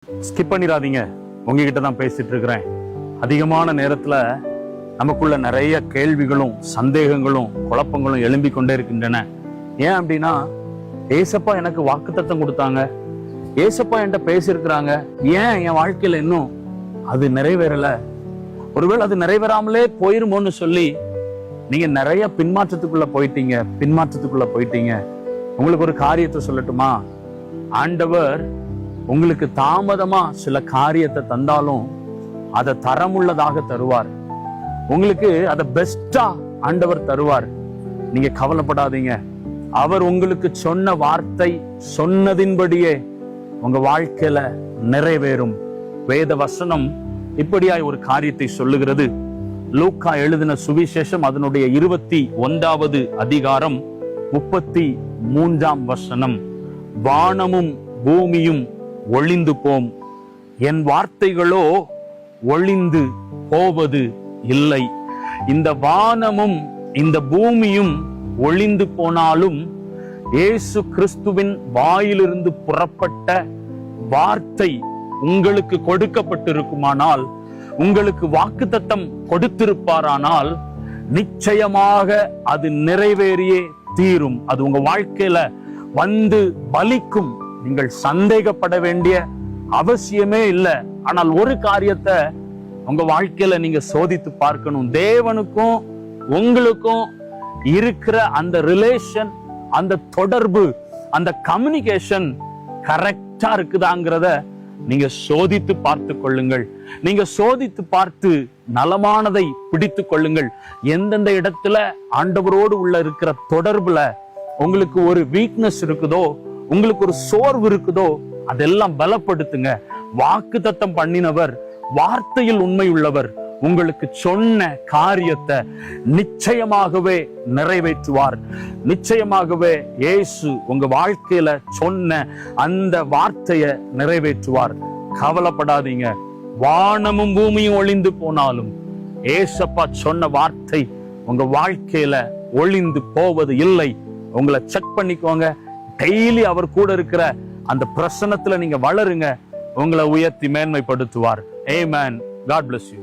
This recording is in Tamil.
ஸ்கிப் பண்ணிடாதீங்க. உங்ககிட்ட தான் பேசிட்டு இருக்கிறேன். அதிகமான நேரத்துல நமக்குள்ள நிறைய கேள்விகளும் சந்தேகங்களும் குழப்பங்களும் எழும்பி கொண்டே இருக்கின்றன. ஏன் அப்படின்னா, ஏசப்பா எனக்கு வாக்குத்தத்தம் கொடுத்தாங்க, ஏசப்பா என்கிட்ட பேசியிருக்கிறாங்க, ஏன் என் வாழ்க்கையில இன்னும் அது நிறைவேறல? ஒருவேளை அது நிறைவேறாமலே போயிருமோன்னு சொல்லி நீங்க நிறைய பின்மாற்றத்துக்குள்ள போயிட்டீங்க. உங்களுக்கு ஒரு காரியத்தை சொல்லட்டுமா? ஆண்டவர் உங்களுக்கு தாமதமா சில காரியத்தை தந்தாலும் அதை தரமுள்ளதாக தருவார். உங்களுக்கு அதை பெஸ்டா ஆண்டவர் தருவார். நீங்க கவலைப்படாதீங்க. அவர் உங்களுக்கு சொன்ன வார்த்தை சொன்னதின்படியே உங்க வாழ்க்கையில நிறைவேறும். வேத வசனம் இப்படியாய் ஒரு காரியத்தை சொல்லுகிறது. லூக்கா எழுதின சுவிசேஷம் அதனுடைய 21வது அதிகாரம் 33ஆம் வசனம். வானமும் பூமியும் ஒளிந்து போம், என் வார்த்தைகளோ ஒளிந்து போவது இல்லை. இந்த வானமும் இந்த பூமியும் ஒளிந்து போனாலும் இயேசு கிறிஸ்துவின் வாயிலிருந்து புறப்பட்ட வார்த்தை உங்களுக்கு கொடுக்கப்பட்டிருக்குமானால், உங்களுக்கு வாக்குத்தத்தம் கொடுத்திருப்பாரானால், நிச்சயமாக அது நிறைவேறியே தீரும். அது உங்க வாழ்க்கையில வந்து பலிக்கும். நீங்கள் சந்தேகப்பட வேண்டிய அவசியமே இல்லை. ஆனால் ஒரு காரியத்தை உங்க வாழ்க்கையில நீங்க சோதித்து பார்க்கணும். தேவனுக்கும் உங்களுக்கும் இருக்கிற அந்த ரிலேஷன், அந்த தொடர்பு, அந்த கம்யூனிகேஷன் கரெக்டா இருக்குதாங்கிறத நீங்க சோதித்து பார்த்து கொள்ளுங்கள். நீங்க சோதித்து பார்த்து நலமானதை பிடித்து கொள்ளுங்கள். எந்தெந்த இடத்துல ஆண்டவரோடு உள்ள இருக்கிற தொடர்புல உங்களுக்கு ஒரு வீக்னஸ் இருக்குதோ, உங்களுக்கு ஒரு சோர்வு இருக்குதோ, அதெல்லாம் பலப்படுத்துங்க. வாக்குத்தத்தம் பண்ணினவர், வார்த்தையில் உண்மை உள்ளவர். உங்களுக்கு சொன்ன காரியத்தை நிச்சயமாகவே நிறைவேற்றுவார். நிச்சயமாகவே இயேசு உங்க வாழ்க்கையில சொன்ன அந்த வார்த்தையை நிறைவேற்றுவார். கவலைப்படாதீங்க. வானமும் பூமியும் ஒளிந்து போனாலும் ஏசப்பா சொன்ன வார்த்தை உங்க வாழ்க்கையில ஒளிந்து போவது இல்லை. உங்களை செக் பண்ணிக்கோங்க. டெய்லி அவர் கூட இருக்கிற அந்த பிரசன்னத்துல நீங்க வளருங்க. உங்களை உயர்த்தி மேன்மைப்படுத்துவார். ஆமென். God bless you.